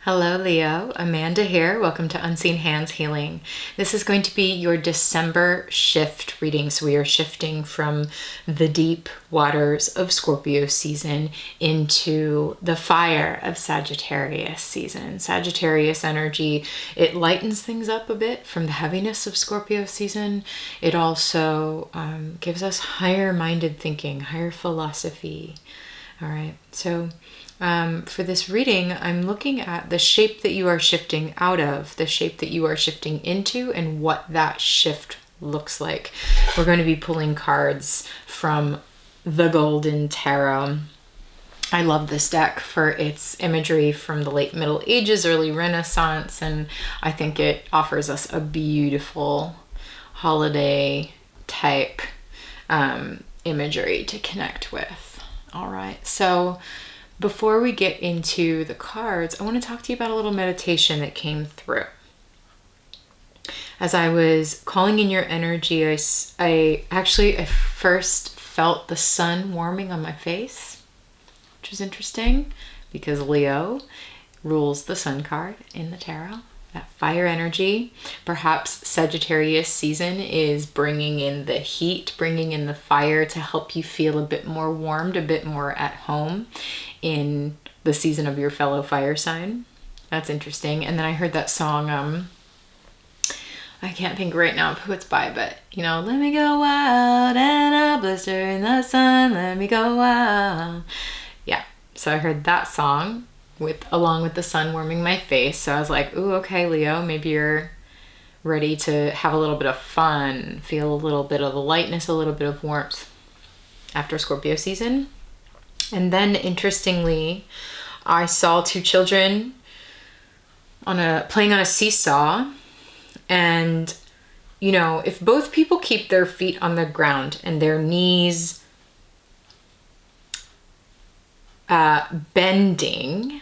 Hello, Leo. Amanda here. Welcome to Unseen Hands Healing. This is going to be your December shift reading. So we are shifting from the deep waters of Scorpio season into the fire of Sagittarius season. Sagittarius energy, it lightens things up a bit from the heaviness of Scorpio season. It also gives us higher minded thinking, higher philosophy. All right. So for this reading, I'm looking at the shape that you are shifting out of, the shape that you are shifting into, and what that shift looks like. We're going to be pulling cards from the Golden Tarot. I love this deck for its imagery from the late Middle Ages, early Renaissance, and I think it offers us a beautiful holiday type imagery to connect with. All right, so before we get into the cards, I want to talk to you about a little meditation that came through. As I was calling in your energy, I first felt the sun warming on my face, which was interesting because Leo rules the sun card in the tarot. That fire energy. Perhaps Sagittarius season is bringing in the heat, bringing in the fire to help you feel a bit more warmed, a bit more at home in the season of your fellow fire sign. That's interesting. And then I heard that song, I can't think right now of who it's by, but let me go wild and a blister in the sun, let me go wild. Yeah, so I heard that song along with the sun warming my face. So I was like, ooh, okay, Leo, maybe you're ready to have a little bit of fun, feel a little bit of the lightness, a little bit of warmth after Scorpio season. And then interestingly, I saw two children playing on a seesaw. And, if both people keep their feet on the ground and their knees bending,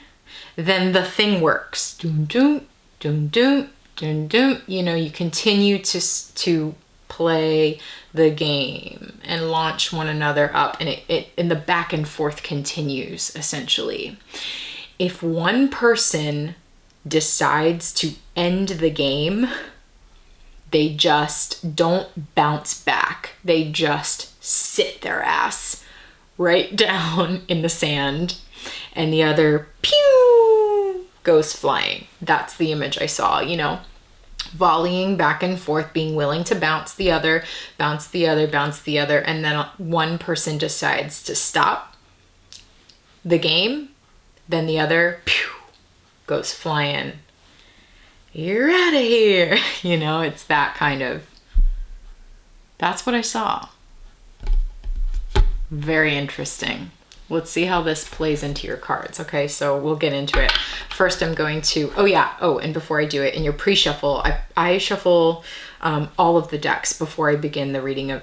then the thing works. Doom, doom, doom, doom, doom, doom. You continue to play the game and launch one another up, and it the back and forth continues essentially. If one person decides to end the game, they just don't bounce back. They just sit their ass right down in the sand, and the other pew goes flying. That's the image I saw, volleying back and forth, being willing to bounce the other, bounce the other, bounce the other, and then one person decides to stop the game, then the other pew goes flying. You're out of here. It's that kind of, that's what I saw. Very interesting. Let's see how this plays into your cards. Okay, so we'll get into it. First, I'm going to, and before I do it, in your pre-shuffle, I shuffle all of the decks before I begin the reading of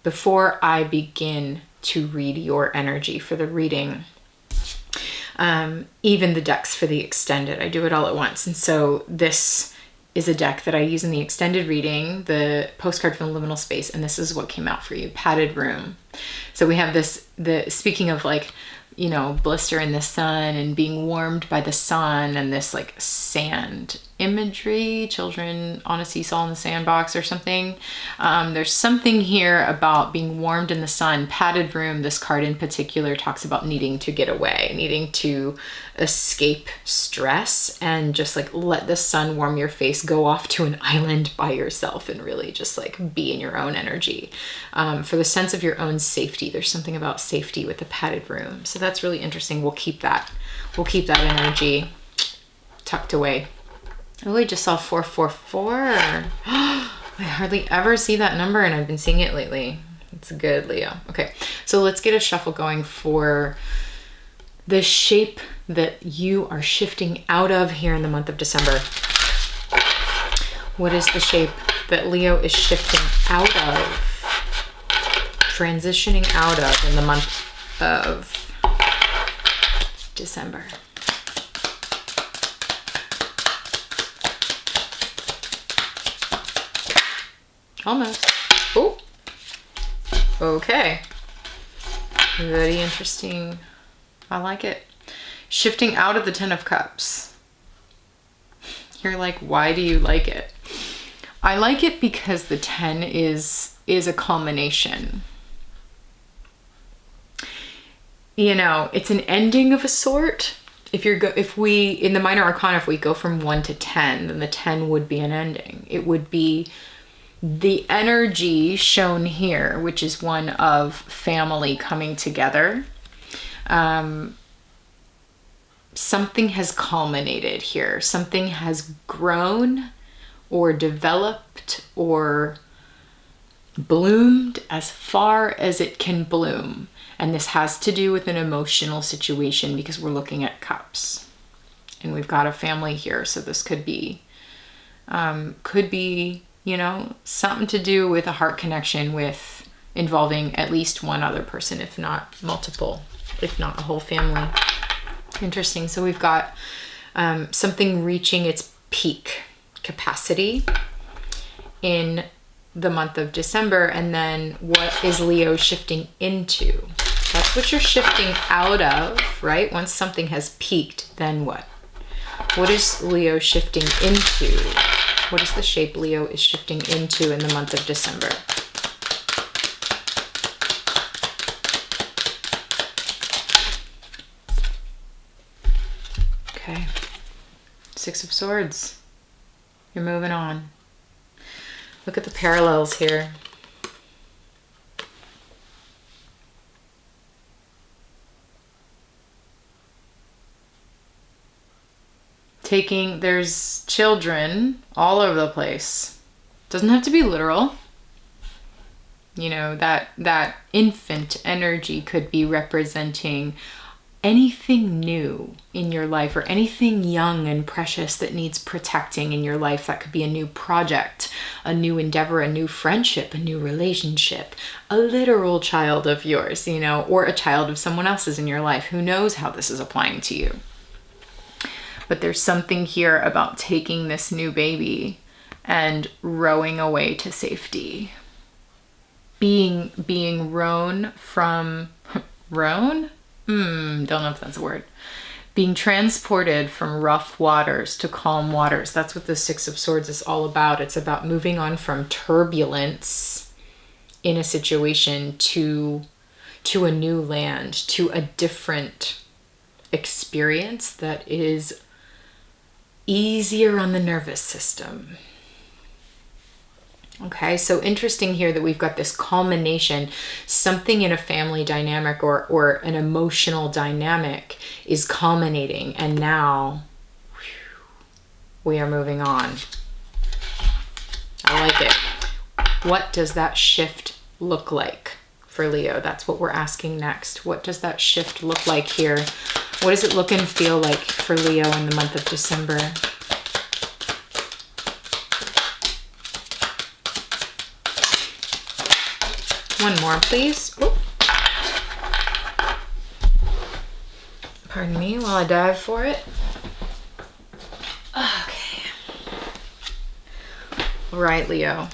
before I begin to read your energy for the reading. Even the decks for the extended, I do it all at once. And so this is a deck that I use in the extended reading, the postcard from liminal space, and this is what came out for you, padded room. So we have speaking of blister in the sun and being warmed by the sun, and this sand imagery, children on a seesaw in the sandbox or something. There's something here about being warmed in the sun. Padded room, this card in particular talks about needing to get away, needing to escape stress and just let the sun warm your face, go off to an island by yourself and really just be in your own energy. For the sense of your own safety, there's something about safety with the padded room. So that's really interesting. We'll keep that energy tucked away. Oh, I just saw 444. I hardly ever see that number, and I've been seeing it lately. It's good, Leo. Okay, so let's get a shuffle going for the shape that you are shifting out of here in the month of December. What is the shape that Leo is shifting out of, transitioning out of in the month of December? Almost. Oh, okay. Very interesting. I like it. shifting out of the Ten of Cups. You're like, why do you like it? I like it because the 10 is a culmination. You know, it's an ending of a sort. If we in the minor arcana, if we go from 1 to 10, then the 10 would be an ending. It would be the energy shown here, which is one of family coming together. Something has culminated here. Something has grown or developed or bloomed as far as it can bloom. And this has to do with an emotional situation because we're looking at cups. And we've got a family here, so this could be, you know, something to do with a heart connection with involving at least one other person, if not multiple, if not a whole family. Interesting. So we've got something reaching its peak capacity in the month of December. And then what is Leo shifting into? That's what you're shifting out of, right? Once something has peaked, then what? What is Leo shifting into? What is the shape Leo is shifting into in the month of December? Okay. Six of Swords. You're moving on. Look at the parallels here. There's children all over the place. Doesn't have to be literal. You know, that infant energy could be representing anything new in your life or anything young and precious that needs protecting in your life. That could be a new project, a new endeavor, a new friendship, a new relationship, a literal child of yours, you know, or a child of someone else's in your life. Who knows how this is applying to you? But there's something here about taking this new baby and rowing away to safety. Being rown from, rown? Don't know if that's a word. Being transported from rough waters to calm waters. That's what the Six of Swords is all about. It's about moving on from turbulence in a situation to a new land, to a different experience that is easier on the nervous system. Okay, so interesting here that we've got this culmination. Something in a family dynamic or an emotional dynamic is culminating, and now we are moving on. I like it. What does that shift look like for Leo? That's what we're asking next. What does that shift look like here? What does it look and feel like for Leo in the month of December? One more, please. Oop. Pardon me while I dive for it. Okay. All right, Leo.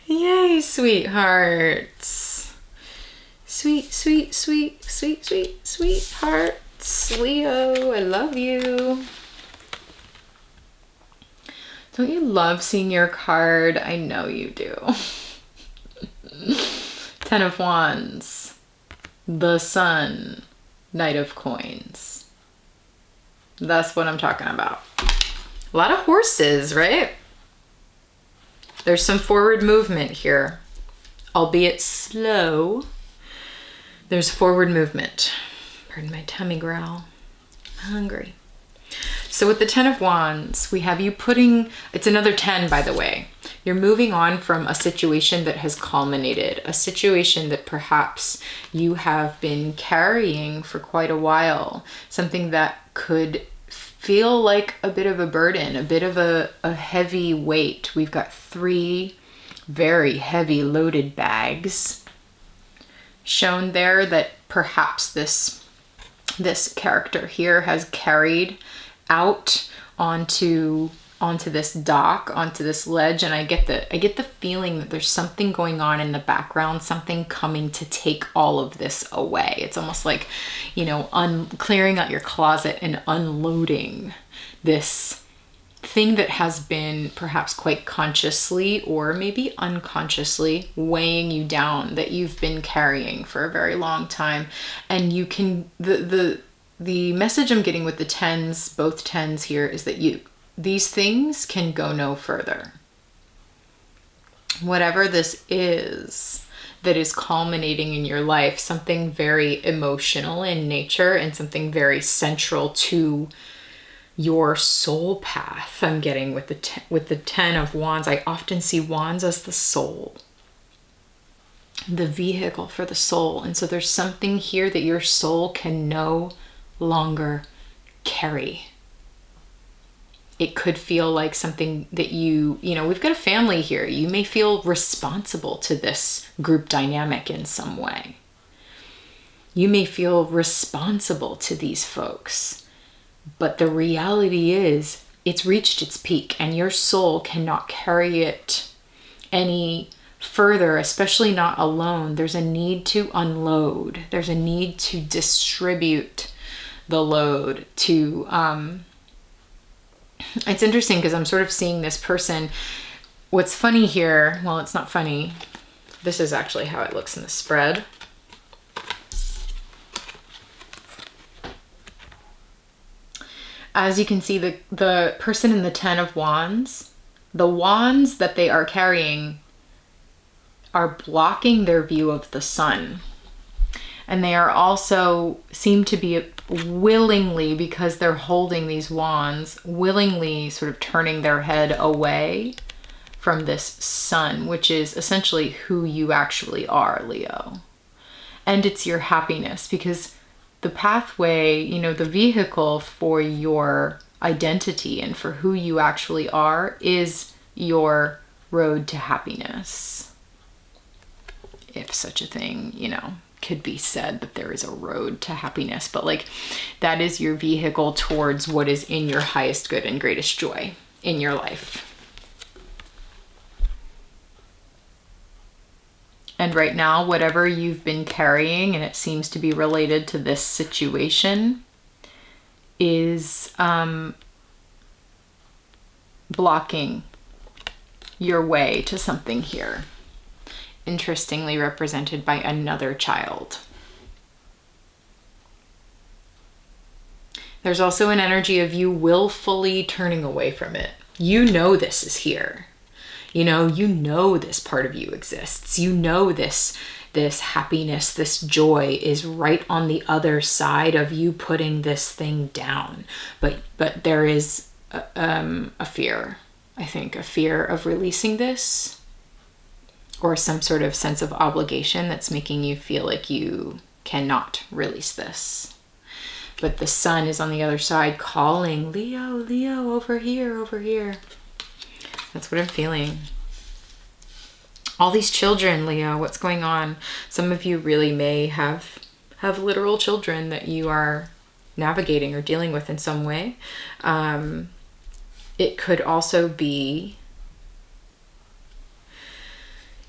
Yay, sweethearts. Sweet, sweet, sweet, sweet, sweet, sweethearts. Leo, I love you. Don't you love seeing your card? I know you do. Ten of Wands, the Sun, Knight of Coins. That's what I'm talking about. A lot of horses, right? There's some forward movement here, albeit slow. There's forward movement. Pardon my tummy growl. I'm hungry. So with the Ten of Wands, we have you putting, it's another 10, by the way. You're moving on from a situation that has culminated, a situation that perhaps you have been carrying for quite a while, something that could feel like a bit of a burden, a bit of a heavy weight. We've got 3 very heavy loaded bags shown there that perhaps this character here has carried out onto onto this dock, onto this ledge, and I get the feeling that there's something going on in the background, something coming to take all of this away. It's almost like, you know, clearing out your closet and unloading this thing that has been perhaps quite consciously or maybe unconsciously weighing you down, that you've been carrying for a very long time. And you can, the message I'm getting with the tens, both tens here, is that these things can go no further. Whatever this is that is culminating in your life, something very emotional in nature and something very central to your soul path. I'm getting with the 10 of Wands. I often see Wands as the soul, the vehicle for the soul. And so there's something here that your soul can no longer carry. It could feel like something that you know, we've got a family here. You may feel responsible to this group dynamic in some way. You may feel responsible to these folks. But the reality is, it's reached its peak and your soul cannot carry it any further, especially not alone. There's a need to unload. There's a need to distribute the load to, it's interesting because I'm sort of seeing this person. What's funny here, well, it's not funny. This is actually how it looks in the spread. As you can see, the person in the 10 of Wands, the wands that they are carrying are blocking their view of the sun. And they are also seem to be willingly, because they're holding these wands, willingly sort of turning their head away from this sun, which is essentially who you actually are, Leo. And it's your happiness, because the pathway, you know, the vehicle for your identity and for who you actually are is your road to happiness. If such a thing, you know, could be said, that there is a road to happiness, but like that is your vehicle towards what is in your highest good and greatest joy in your life. And right now, whatever you've been carrying, and it seems to be related to this situation, is blocking your way to something here. Interestingly represented by another child. There's also an energy of you willfully turning away from it. You know this is here. You know this part of you exists. You know this happiness, this joy is right on the other side of you putting this thing down. But there is a fear, I think, a fear of releasing this, or some sort of sense of obligation that's making you feel like you cannot release this. But the sun is on the other side calling, Leo, over here, over here. That's what I'm feeling. All these children, Leo, what's going on? Some of you really may have literal children that you are navigating or dealing with in some way. It could also be,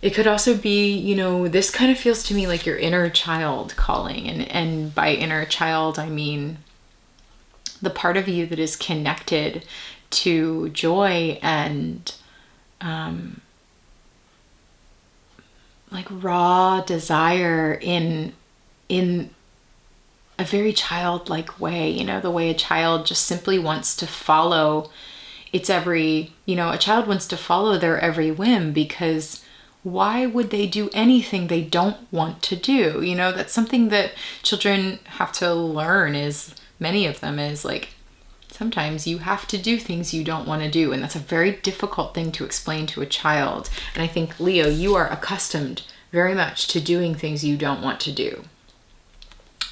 you know, this kind of feels to me like your inner child calling. And by inner child, I mean the part of you that is connected to joy and like raw desire in a very childlike way, you know, the way a child just simply wants to follow a child wants to follow their every whim, because why would they do anything they don't want to do? You know, that's something that children have to learn, is many of them is like, sometimes you have to do things you don't want to do. And that's a very difficult thing to explain to a child. And I think, Leo, you are accustomed very much to doing things you don't want to do.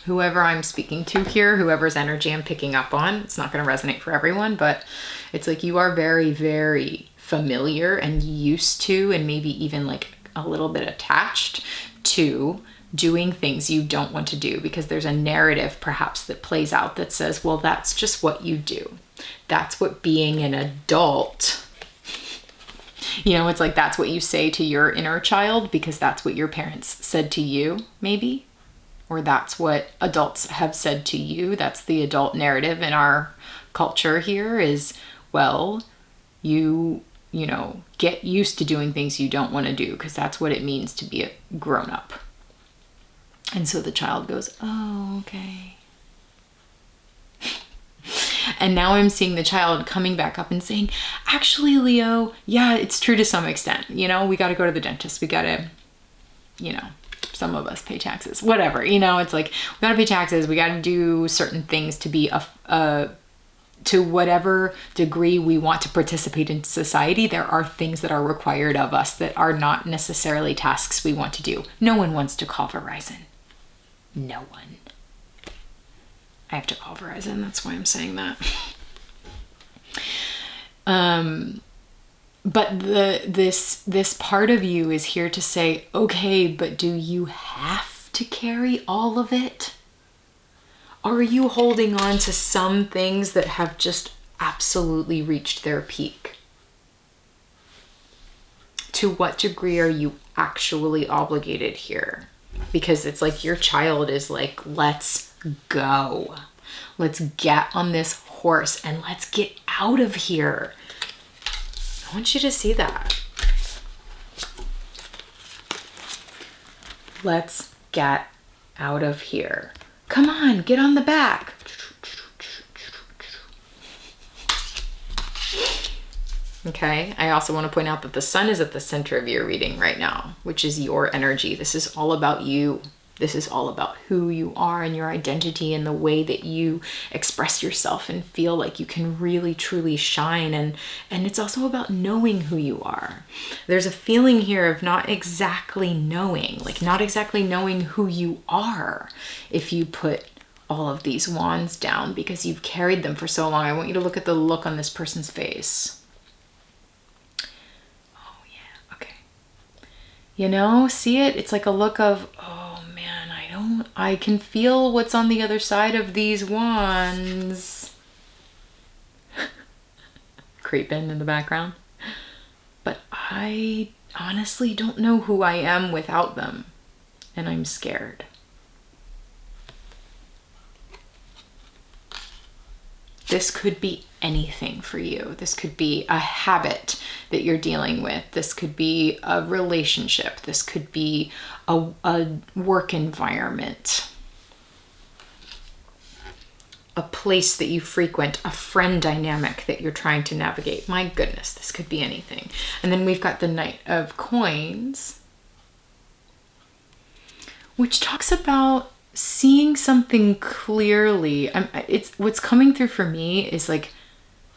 Whoever I'm speaking to here, whoever's energy I'm picking up on, it's not going to resonate for everyone, but it's like you are very, very familiar and used to, and maybe even like a little bit attached to doing things you don't want to do, because there's a narrative perhaps that plays out that says, well, that's just what you do. That's what being an adult, you know, it's like that's what you say to your inner child because that's what your parents said to you, maybe. Or that's what adults have said to you. That's the adult narrative in our culture here is, well, you know, get used to doing things you don't want to do because that's what it means to be a grown up. And so the child goes, oh, okay. And now I'm seeing the child coming back up and saying, actually, Leo, yeah, it's true to some extent. You know, we got to go to the dentist. We got to, you know, some of us pay taxes, whatever, you know, it's like, we got to pay taxes. We got to do certain things to be to whatever degree we want to participate in society. There are things that are required of us that are not necessarily tasks we want to do. No one wants to call Verizon. No one. I have to call Verizon. That's why I'm saying that. But this part of you is here to say, okay, but do you have to carry all of it? Are you holding on to some things that have just absolutely reached their peak? To what degree are you actually obligated here? Because it's like your child is like, let's go. Let's get on this horse and let's get out of here. I want you to see that. Let's get out of here. Come on, get on the back. Okay, I also want to point out that the sun is at the center of your reading right now, which is your energy. This is all about you. This is all about who you are and your identity and the way that you express yourself and feel like you can really truly shine. And it's also about knowing who you are. There's a feeling here of not exactly knowing, like not exactly knowing who you are if you put all of these wands down because you've carried them for so long. I want you to look at the look on this person's face. Oh yeah, okay. You know, see it? It's like a look of, oh, I can feel what's on the other side of these wands. Creeping in the background. But I honestly don't know who I am without them. And I'm scared. This could be anything for you. This could be a habit that you're dealing with. This could be a relationship. This could be a work environment, a place that you frequent, a friend dynamic that you're trying to navigate. My goodness, this could be anything. And then we've got the Knight of Coins, which talks about seeing something clearly. It's what's coming through for me is like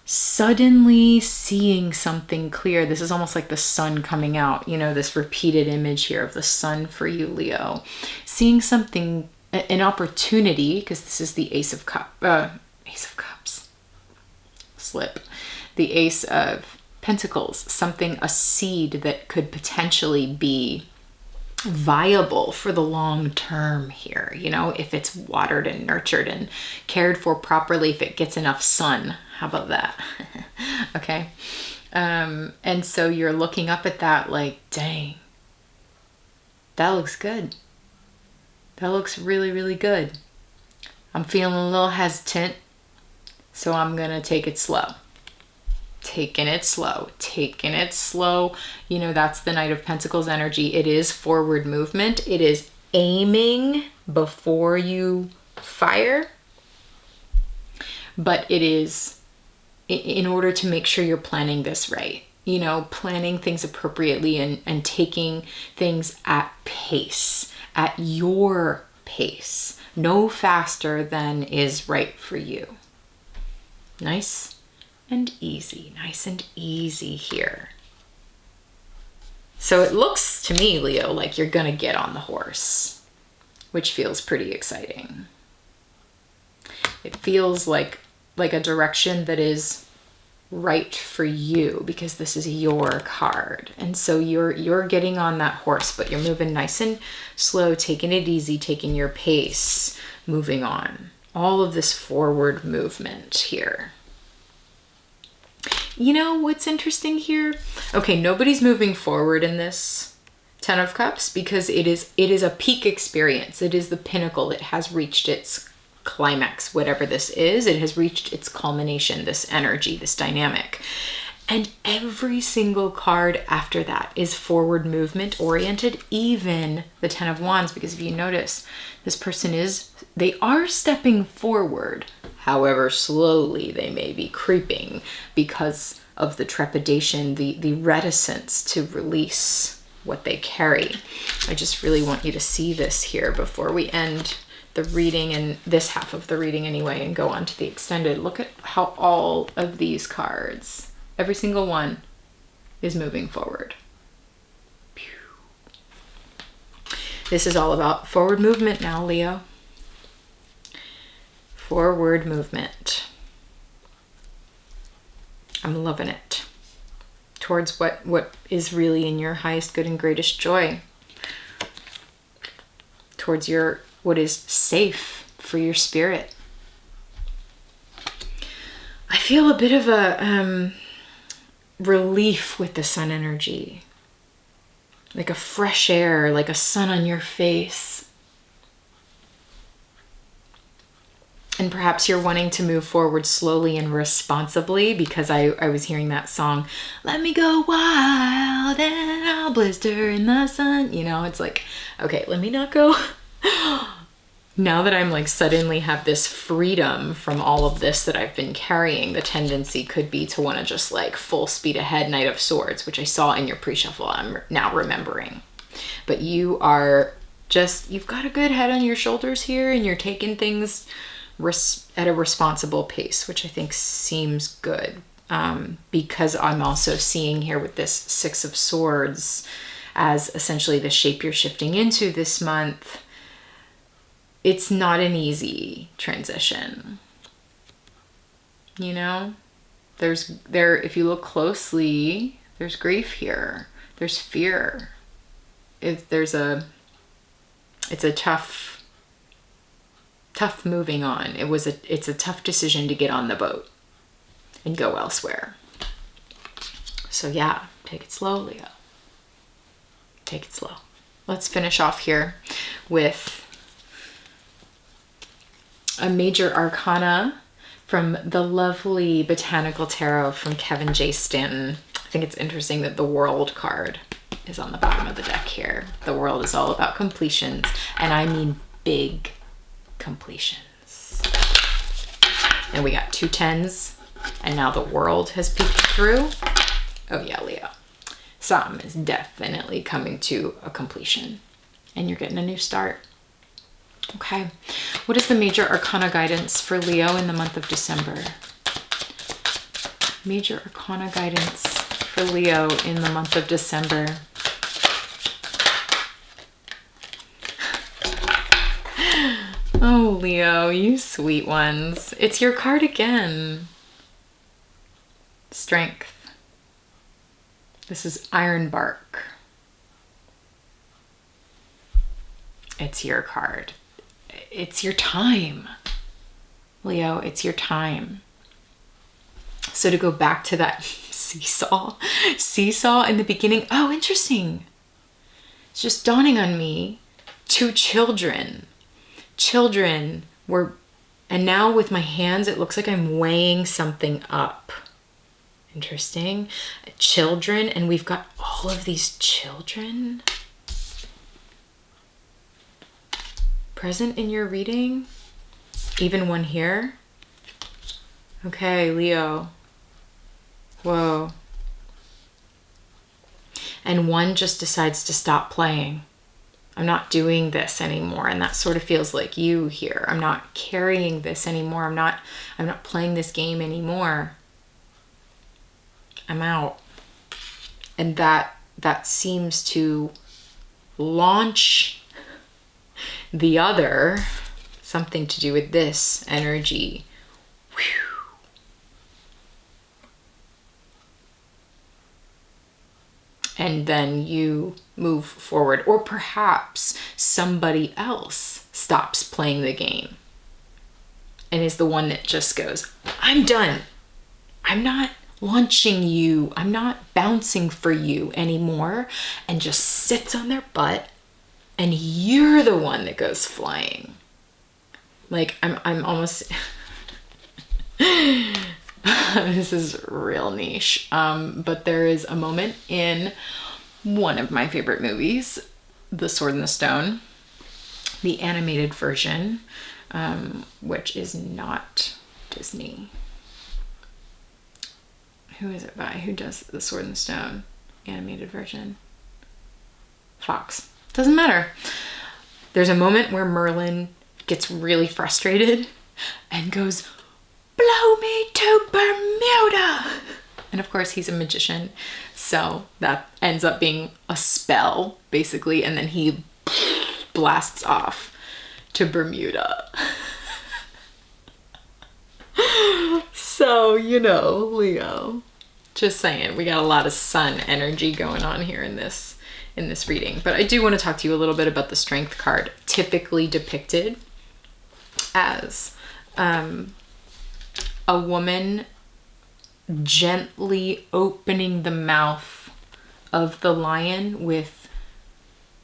suddenly seeing something clear. This is almost like the sun coming out, you know, this repeated image here of the sun for you, Leo. Seeing something, an opportunity, because this is the Ace of Cups. Slip. The Ace of Pentacles, something, a seed that could potentially be viable for the long term here, you know, if it's watered and nurtured and cared for properly, if it gets enough sun. How about that? Okay. And so you're looking up at that like, dang, that looks good. That looks really, really good. I'm feeling a little hesitant, so I'm going to take it slow. Taking it slow. You know, that's the Knight of Pentacles energy. It is forward movement. It is aiming before you fire. But it is in order to make sure you're planning this right. You know, planning things appropriately and taking things at pace, at your pace. No faster than is right for you. Nice and easy here. So it looks to me, Leo, like you're gonna get on the horse, which feels pretty exciting. It feels like a direction that is right for you because this is your card. And so you're getting on that horse, but you're moving nice and slow, taking it easy, taking your pace, moving on. All of this forward movement here. You know what's interesting here? Okay, nobody's moving forward in this Ten of Cups because it is a peak experience. It is the pinnacle. It has reached its climax, whatever this is. It has reached its culmination, this energy, this dynamic. And every single card after that is forward movement oriented, even the Ten of Wands, because if you notice, this person they are stepping forward. However, slowly they may be creeping because of the trepidation, the reticence to release what they carry. I just really want you to see this here before we end the reading, and this half of the reading anyway, and go on to the extended. Look at how all of these cards, every single one, is moving forward. This is all about forward movement now, Leo. Forward movement. I'm loving it. Towards what is really in your highest good and greatest joy. Towards what is safe for your spirit. I feel a bit of a relief with the sun energy. Like a fresh air, like a sun on your face. And perhaps you're wanting to move forward slowly and responsibly, because I was hearing that song, let me go wild and I'll blister in the sun. You know, it's like, okay, let me not go. Now that I'm like suddenly have this freedom from all of this that I've been carrying, the tendency could be to want to just like full speed ahead, Knight of Swords, which I saw in your pre-shuffle. I'm now remembering. But you've got a good head on your shoulders here, and you're taking things at a responsible pace, which I think seems good, because I'm also seeing here with this Six of Swords as essentially the shape you're shifting into this month. It's not an easy transition. You know, if you look closely, there's grief here. There's fear. It's a tough moving on. It's a tough decision to get on the boat and go elsewhere. So yeah, take it slow, Leo. Take it slow. Let's finish off here with a major arcana from the lovely Botanical Tarot from Kevin J. Stanton. I think it's interesting that the World card is on the bottom of the deck here. The World is all about completions, and I mean big completions. And we got 2 10s, and now the World has peeked through. Oh yeah, Leo. Something is definitely coming to a completion, and you're getting a new start. Okay, what is the major arcana guidance for Leo in the month of December? Major arcana guidance for Leo in the month of December. Oh, Leo, you sweet ones. It's your card again. Strength. This is Ironbark. It's your card. It's your time. Leo, it's your time. So to go back to that seesaw in the beginning. Oh, interesting. It's just dawning on me. 2 children. Children were, and now with my hands, it looks like I'm weighing something up. Interesting. Children, and we've got all of these children present in your reading. Even one here. Okay, Leo. Whoa. And one just decides to stop playing. I'm not doing this anymore. And that sort of feels like you here. I'm not carrying this anymore. I'm not playing this game anymore. I'm out. And that seems to launch the other, something to do with this energy. Whew. And then you move forward, or perhaps somebody else stops playing the game and is the one that just goes, I'm done. I'm not launching you. I'm not bouncing for you anymore, and just sits on their butt, and you're the one that goes flying. Like I'm almost this is real niche. But there is a moment in one of my favorite movies, The Sword and the Stone, the animated version, which is not Disney. Who is it by? Who does The Sword and the Stone animated version? Fox. Doesn't matter. There's a moment where Merlin gets really frustrated and goes, "Blow me to Bermuda!" And of course he's a magician, so that ends up being a spell, basically, and then he blasts off to Bermuda. So, you know, Leo. Just saying, we got a lot of sun energy going on here in this reading. But I do want to talk to you a little bit about the Strength card, typically depicted as a woman gently opening the mouth of the lion with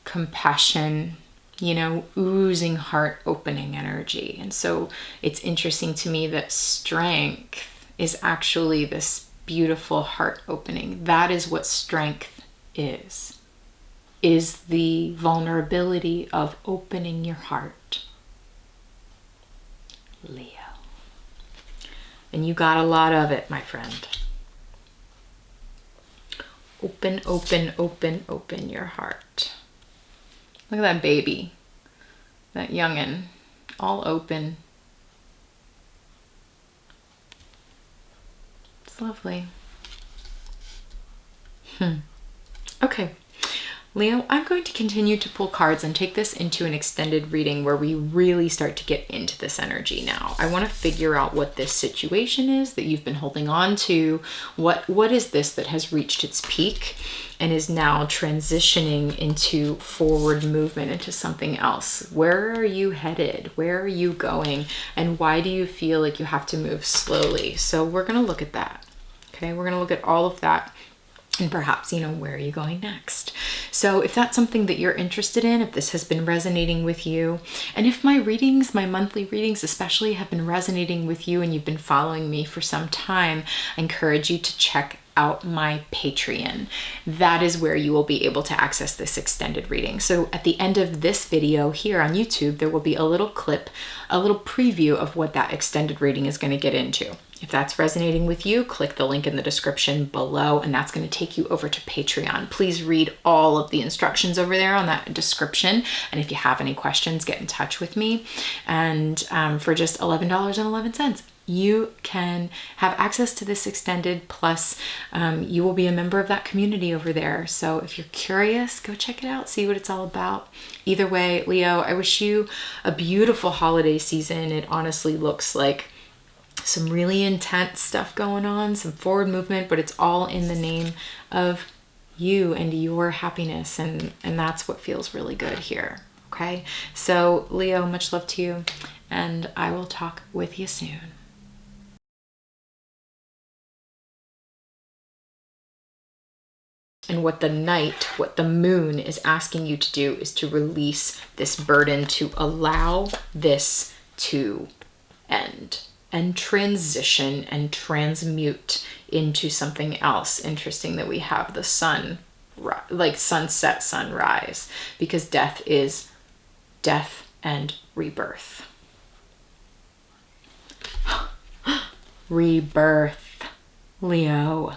compassion, you know, oozing heart opening energy. And so it's interesting to me that strength is actually this beautiful heart opening. That is what strength is the vulnerability of opening your heart. Leo. And you got a lot of it, my friend. Open, open, open, open your heart. Look at that baby, that youngin', all open. It's lovely. Okay. Leo, I'm going to continue to pull cards and take this into an extended reading where we really start to get into this energy now. I want to figure out what this situation is that you've been holding on to. What is this that has reached its peak and is now transitioning into forward movement, into something else? Where are you headed? Where are you going? And why do you feel like you have to move slowly? So we're going to look at that. Okay, we're going to look at all of that. And perhaps, you know, where are you going next? So if that's something that you're interested in, if this has been resonating with you, and if my readings, my monthly readings especially, have been resonating with you and you've been following me for some time, I encourage you to check out my Patreon. That is where you will be able to access this extended reading. So at the end of this video here on YouTube, there will be a little clip, a little preview of what that extended reading is going to get into. If that's resonating with you, click the link in the description below, and that's going to take you over to Patreon. Please read all of the instructions over there on that description. And if you have any questions, get in touch with me. And for just $11.11, you can have access to this extended, plus you will be a member of that community over there. So if you're curious, go check it out, see what it's all about. Either way, Leo, I wish you a beautiful holiday season. It honestly looks like some really intense stuff going on, some forward movement, but it's all in the name of you and your happiness. And that's what feels really good here. Okay. So Leo, much love to you, and I will talk with you soon. And what the night, what the moon is asking you to do is to release this burden, to allow this to end and transition and transmute into something else. Interesting that we have the sun, like sunset, sunrise, because death is death and rebirth. Rebirth, Leo.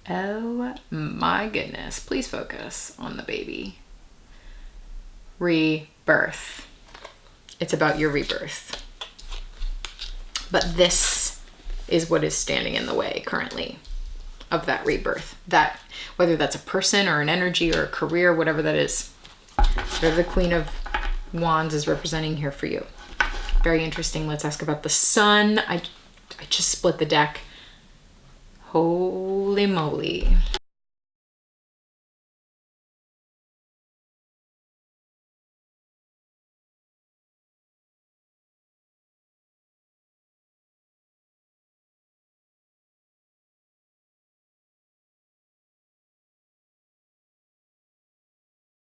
Oh my goodness. Please focus on the baby. Rebirth. It's about your rebirth. But this is what is standing in the way currently of that rebirth. That, whether that's a person or an energy or a career, whatever that is, whatever the Queen of Wands is representing here for you. Very interesting. Let's ask about the sun. I just split the deck. Holy moly.